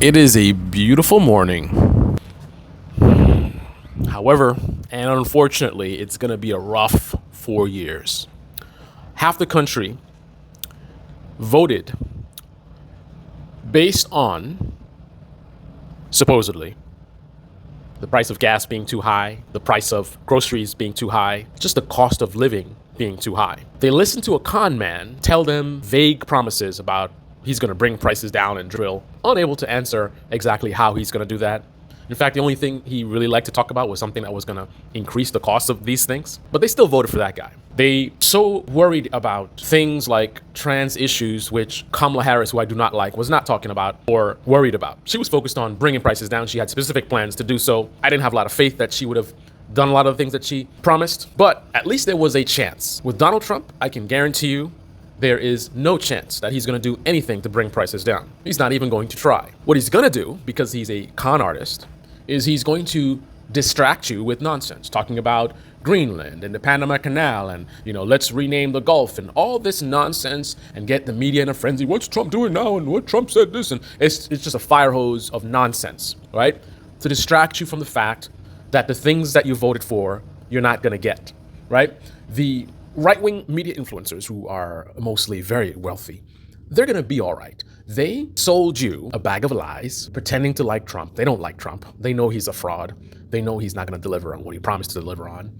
It is a beautiful morning. However, and unfortunately, it's going to be a rough 4 years. Half the country voted based on, supposedly, the price of gas being too high, the price of groceries being too high, just the cost of living being too high. They listened to a con man tell them vague promises about he's going to bring prices down and drill, unable to answer exactly how he's going to do that. In fact, the only thing he really liked to talk about was something that was going to increase the cost of these things. But they still voted for that guy. They so worried about things like trans issues, which Kamala Harris, who I do not like, was not talking about or worried about. She was focused on bringing prices down. She had specific plans to do so. I didn't have a lot of faith that she would have done a lot of the things that she promised, but at least there was a chance. With Donald Trump, I can guarantee you there is no chance that he's going to do anything to bring prices down. He's not even going to try. What he's going to do, because he's a con artist, is he's going to distract you with nonsense, talking about Greenland and the Panama Canal and, let's rename the Gulf and all this nonsense and get the media in a frenzy. What's Trump doing now? And what Trump said this? And it's just a fire hose of nonsense, right? To distract you from the fact that the things that you voted for, you're not going to get, right? The right-wing media influencers who are mostly very wealthy, they're going to be all right. They sold you a bag of lies, pretending to like Trump. They don't like Trump. They know he's a fraud. They know he's not going to deliver on what he promised to deliver on.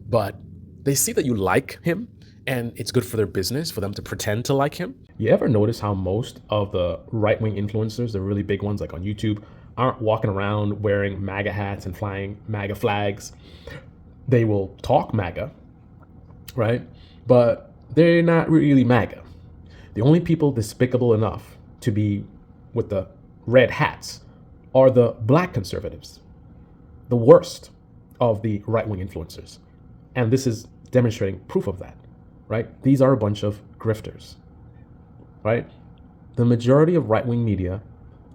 But they see that you like him, and it's good for their business for them to pretend to like him. You ever notice how most of the right-wing influencers, the really big ones like on YouTube, aren't walking around wearing MAGA hats and flying MAGA flags? They will talk MAGA, right? But they're not really MAGA. The only people despicable enough to be with the red hats are the black conservatives, the worst of the right-wing influencers. And this is demonstrating proof of that, right? These are a bunch of grifters, right? The majority of right-wing media,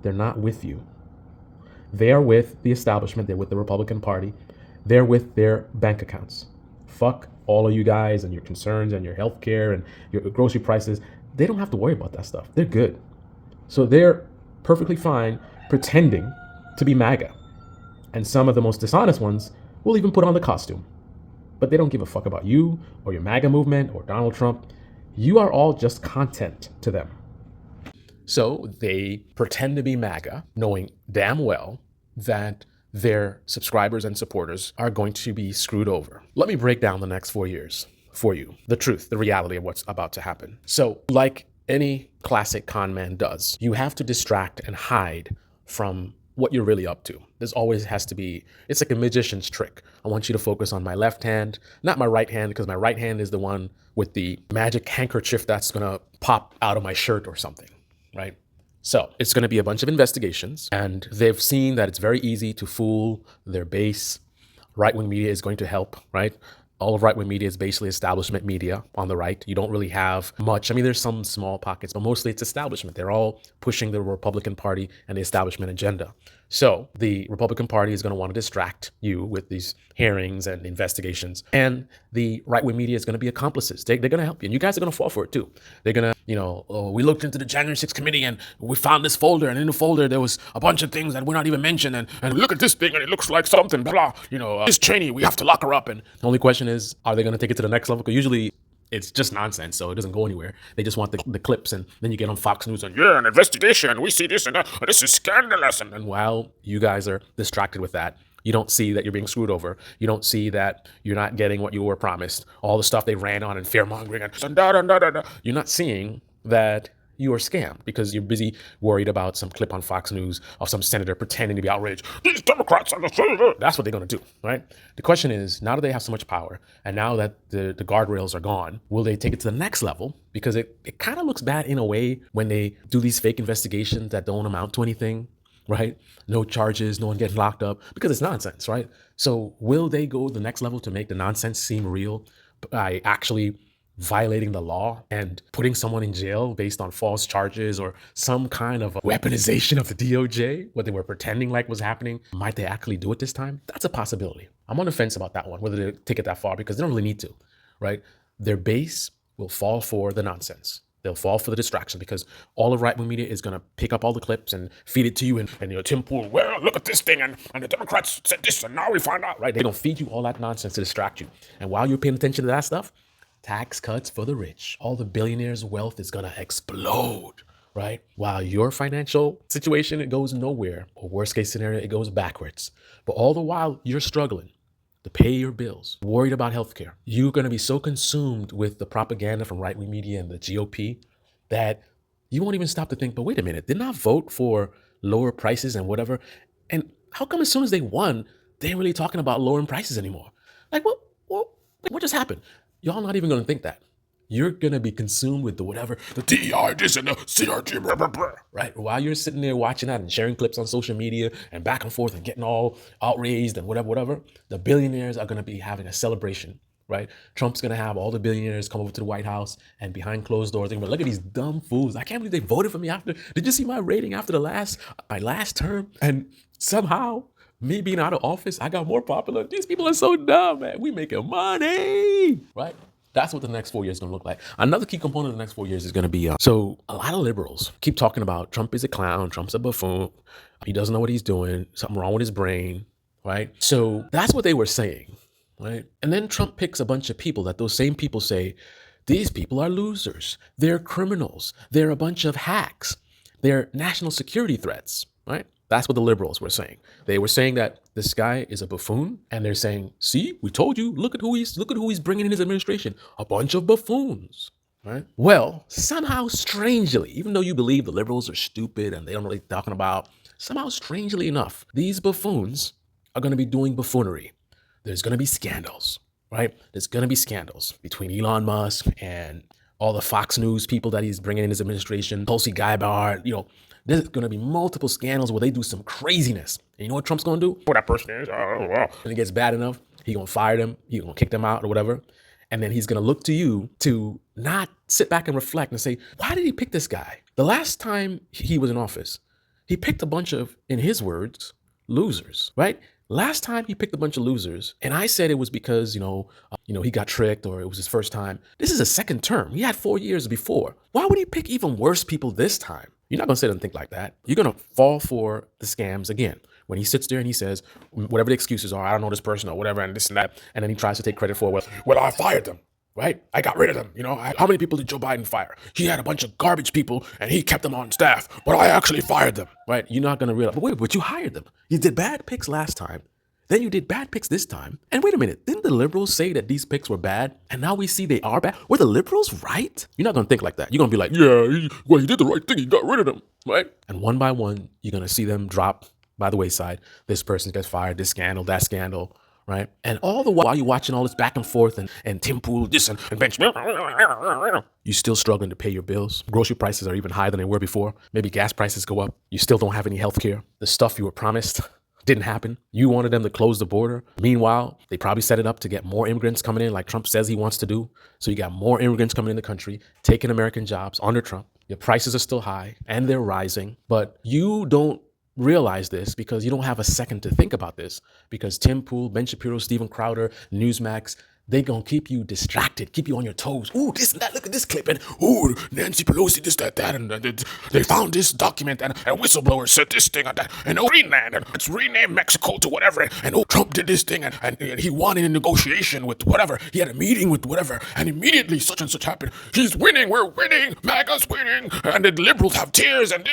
they're not with you. They are with the establishment. They're with the Republican Party. They're with their bank accounts. Fuck all of you guys and your concerns and your health care and your grocery prices. They don't have to worry about that stuff. They're good. So they're perfectly fine pretending to be MAGA. And some of the most dishonest ones will even put on the costume. But they don't give a fuck about you or your MAGA movement or Donald Trump. You are all just content to them. So they pretend to be MAGA, knowing damn well that their subscribers and supporters are going to be screwed over. Let me break down the next 4 years for you. The truth, the reality of what's about to happen. So like any classic con man does, you have to distract and hide from what you're really up to. There's always has to be, it's like a magician's trick. I want you to focus on my left hand, not my right hand, because my right hand is the one with the magic handkerchief that's gonna pop out of my shirt or something, right? So it's going to be a bunch of investigations, and they've seen that it's very easy to fool their base. Right-wing media is going to help, right? All of right-wing media is basically establishment media on the right. You don't really have much. I mean, there's some small pockets, but mostly it's establishment. They're all pushing the Republican Party and the establishment agenda. So the Republican Party is going to want to distract you with these hearings and investigations. And the right-wing media is going to be accomplices. They're going to help you. And you guys are going to fall for it too. They're going to, oh, we looked into the January 6th committee and we found this folder. And in the folder, there was a bunch of things that were not even mentioned. And look at this thing and it looks like something, blah, this Cheney, we have to lock her up. And the only question is, are they going to take it to the next level? Because usually it's just nonsense, so it doesn't go anywhere. They just want the clips, and then you get on Fox News and, an investigation, we see this and that, this is scandalous. And while you guys are distracted with that, you don't see that you're being screwed over. You don't see that you're not getting what you were promised. All the stuff they ran on and fear-mongering and da-da-da-da-da. You're not seeing that you are scammed because you're busy worried about some clip on Fox News of some senator pretending to be outraged. These Democrats are the... That's what they're going to do, right? The question is, now that they have so much power and now that the guardrails are gone, will they take it to the next level? Because it kind of looks bad in a way when they do these fake investigations that don't amount to anything, right? No charges, no one getting locked up, because it's nonsense, right? So will they go the next level to make the nonsense seem real by actually violating the law and putting someone in jail based on false charges or some kind of weaponization of the DOJ, what they were pretending like was happening? Might they actually do it this time? That's a possibility. I'm on the fence about that one, whether they take it that far, because they don't really need to, right? Their base will fall for the nonsense. They'll fall for the distraction because all of right wing media is going to pick up all the clips and feed it to you. And Tim Pool, well, look at this thing. And the Democrats said this. And now we find out, right? They're going to feed you all that nonsense to distract you. And while you're paying attention to that stuff, tax cuts for the rich. All the billionaires' wealth is going to explode, right? While your financial situation, it goes nowhere. Or worst case scenario, it goes backwards. But all the while, you're struggling to pay your bills, worried about healthcare. You're going to be so consumed with the propaganda from right-wing media and the GOP that you won't even stop to think, but wait a minute, didn't I vote for lower prices and whatever? And how come as soon as they won, they ain't really talking about lowering prices anymore? Like, what just happened? Y'all not even going to think that. You're going to be consumed with the whatever, the DEI, this and the CRT, blah, blah, blah, right? While you're sitting there watching that and sharing clips on social media and back and forth and getting all outraged and whatever, the billionaires are going to be having a celebration, right? Trump's going to have all the billionaires come over to the White House and behind closed doors, they're going to be, look at these dumb fools. I can't believe they voted for me after. Did you see my rating after my last term? And somehow, me being out of office, I got more popular. These people are so dumb, man. We making money, right? That's what the next 4 years is going to look like. Another key component of the next 4 years is going to be, so a lot of liberals keep talking about Trump is a clown, Trump's a buffoon, he doesn't know what he's doing, something wrong with his brain, right? So that's what they were saying, right? And then Trump picks a bunch of people that those same people say, these people are losers, they're criminals, they're a bunch of hacks, they're national security threats, right? That's what the liberals were saying. They were saying that this guy is a buffoon, and they're saying, see, we told you, look at who he's bringing in his administration, a bunch of buffoons, right? Well, somehow strangely, even though you believe the liberals are stupid and they don't know what they're talking about, somehow strangely enough, these buffoons are going to be doing buffoonery. There's going to be scandals, right? There's going to be scandals between Elon Musk and all the Fox News people that he's bringing in his administration, Tulsi Gabbard, there's going to be multiple scandals where they do some craziness. And you know what Trump's going to do? Who that person is? And it gets bad enough, he's going to fire them, he's going to kick them out or whatever. And then he's going to look to you to not sit back and reflect and say, why did he pick this guy? The last time he was in office, he picked a bunch of, in his words, losers, right? Last time he picked a bunch of losers, and I said it was because, he got tricked or it was his first time. This is a second term. He had 4 years before. Why would he pick even worse people this time? You're not going to sit and think like that. You're going to fall for the scams again. When he sits there and he says, whatever the excuses are, I don't know this person or whatever, and this and that, and then he tries to take credit for, well, I fired them, right? I got rid of them. How many people did Joe Biden fire? He had a bunch of garbage people and he kept them on staff, but I actually fired them, right? You're not going to realize, but you hired them. You did bad picks last time. Then you did bad picks this time. And wait a minute, didn't the liberals say that these picks were bad? And now we see they are bad? Were the liberals right? You're not going to think like that. You're going to be like, yeah, he did the right thing. He got rid of them, right? And one by one, you're going to see them drop by the wayside. This person gets fired, this scandal, that scandal, right? And all the while you're watching all this back and forth and Tim Pool, this and bench, you still struggling to pay your bills. Grocery prices are even higher than they were before. Maybe gas prices go up. You still don't have any health care. The stuff you were promised didn't happen. You wanted them to close the border. Meanwhile, they probably set it up to get more immigrants coming in like Trump says he wants to do. So you got more immigrants coming in the country, taking American jobs under Trump. Your prices are still high and they're rising, but you don't realize this because you don't have a second to think about this because Tim Pool, Ben Shapiro, Steven Crowder, Newsmax, they gonna keep you distracted, keep you on your toes. Ooh, this and that, look at this clip. And ooh, Nancy Pelosi, this, that. And they found this document and a whistleblower said this thing and that. And oh, Greenland, and it's renamed Mexico to whatever. And oh, Trump did this thing and he won in a negotiation with whatever. He had a meeting with whatever. And immediately such and such happened. He's winning, we're winning, MAGA's winning. And the liberals have tears and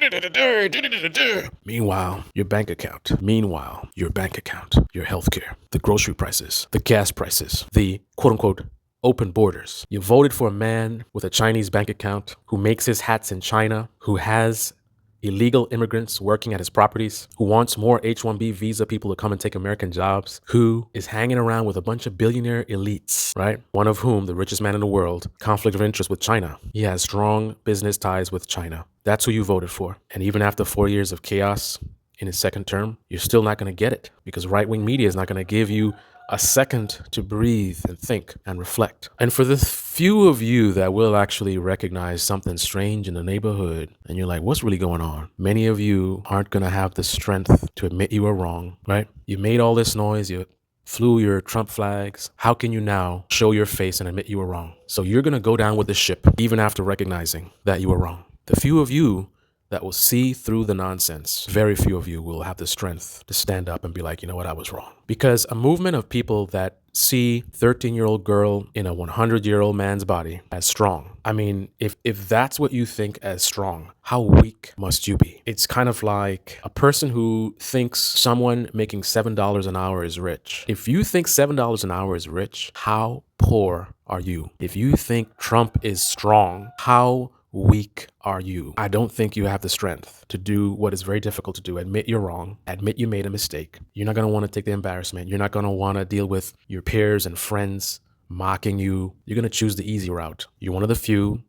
Meanwhile, your bank account. Meanwhile, your bank account, your healthcare, the grocery prices, the gas prices, the quote unquote open borders. You voted for a man with a Chinese bank account who makes his hats in China, who has illegal immigrants working at his properties, who wants more H-1B visa people to come and take American jobs, who is hanging around with a bunch of billionaire elites, right? One of whom, the richest man in the world, conflict of interest with China. He has strong business ties with China. That's who you voted for. And even after 4 years of chaos in his second term, you're still not going to get it because right-wing media is not going to give you a second to breathe and think and reflect. And for the few of you that will actually recognize something strange in the neighborhood and you're like, what's really going on? Many of you aren't going to have the strength to admit you were wrong, right? You made all this noise. You flew your Trump flags, how can you now show your face and admit you were wrong? So you're going to go down with the ship even after recognizing that you were wrong. The few of you that will see through the nonsense, very few of you will have the strength to stand up and be like, you know what, I was wrong. Because a movement of people that see 13-year-old girl in a 100-year-old man's body as strong. I mean, if that's what you think as strong, how weak must you be? It's kind of like a person who thinks someone making $7 an hour is rich. If you think $7 an hour is rich, how poor are you? If you think Trump is strong, how weak are you? I don't think you have the strength to do what is very difficult to do. Admit you're wrong. Admit you made a mistake. You're not going to want to take the embarrassment. You're not going to want to deal with your peers and friends mocking you. You're going to choose the easy route. You're one of the few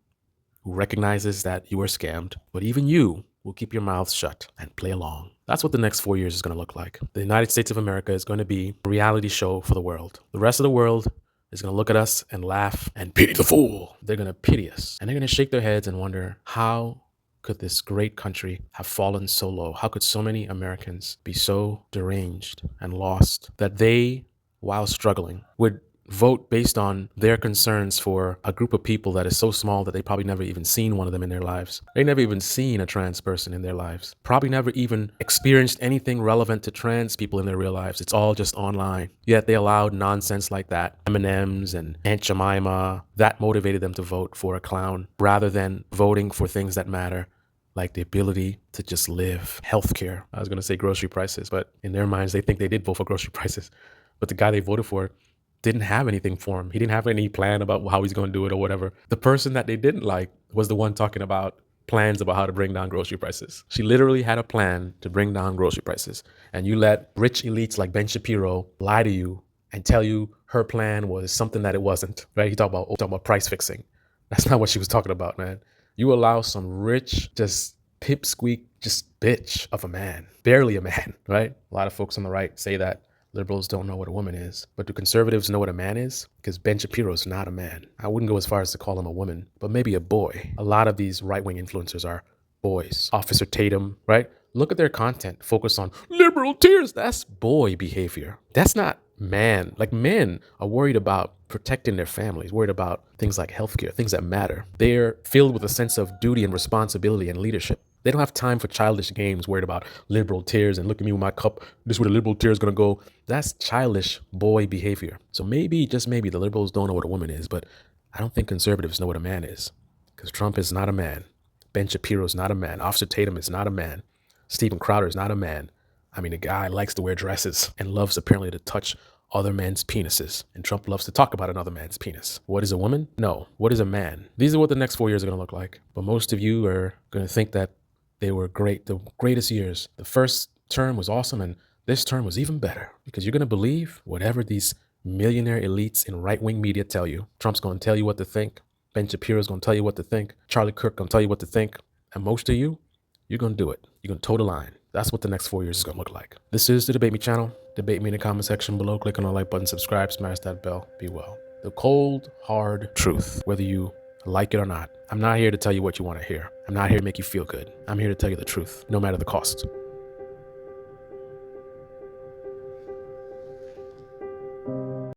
who recognizes that you were scammed, but even you will keep your mouth shut and play along. That's what the next 4 years is going to look like. The United States of America is going to be a reality show for the world. The rest of the world is going to look at us and laugh and pity the fool. They're going to pity us. And they're going to shake their heads and wonder, how could this great country have fallen so low? How could so many Americans be so deranged and lost that they, while struggling, would vote based on their concerns for a group of people that is so small that they probably never even seen one of them in their lives. They never even seen a trans person in their lives. Probably never even experienced anything relevant to trans people in their real lives. It's all just online. Yet they allowed nonsense like that. M&Ms and Aunt Jemima, that motivated them to vote for a clown rather than voting for things that matter, like the ability to just live. Healthcare. I was going to say grocery prices, but in their minds, they think they did vote for grocery prices. But the guy they voted for didn't have anything for him. He didn't have any plan about how he's going to do it or whatever. The person that they didn't like was the one talking about plans about how to bring down grocery prices. She literally had a plan to bring down grocery prices. And you let rich elites like Ben Shapiro lie to you and tell you her plan was something that it wasn't, right? He talked about price fixing. That's not what she was talking about, man. You allow some rich, just pipsqueak, just bitch of a man, barely a man, right? A lot of folks on the right say that liberals don't know what a woman is. But do conservatives know what a man is? Because Ben Shapiro is not a man. I wouldn't go as far as to call him a woman, but maybe a boy. A lot of these right-wing influencers are boys. Officer Tatum, right? Look at their content. Focus on liberal tears. That's boy behavior. That's not man. Like, men are worried about protecting their families, worried about things like healthcare, things that matter. They're filled with a sense of duty and responsibility and leadership. They don't have time for childish games worried about liberal tears and look at me with my cup. This is where the liberal tear is going to go. That's childish boy behavior. So maybe, just maybe, the liberals don't know what a woman is, but I don't think conservatives know what a man is, because Trump is not a man. Ben Shapiro is not a man. Officer Tatum is not a man. Steven Crowder is not a man. I mean, a guy likes to wear dresses and loves apparently to touch other men's penises. And Trump loves to talk about another man's penis. What is a woman? No. What is a man? These are what the next 4 years are going to look like. But most of you are going to think that they were great, the greatest years. The first term was awesome, and this term was even better, because you're going to believe whatever these millionaire elites in right-wing media tell you. Trump's going to tell you what to think. Ben Shapiro's going to tell you what to think. Charlie Kirk going to tell you what to think. And most of you, you're going to do it. You're going to toe the line. That's what the next 4 years is going to look like. This is the Debate Me channel. Debate me in the comment section below. Click on the like button, subscribe, smash that bell. Be well. The cold, hard truth, whether you like it or not. I'm not here to tell you what you want to hear. I'm not here to make you feel good. I'm here to tell you the truth, no matter the cost.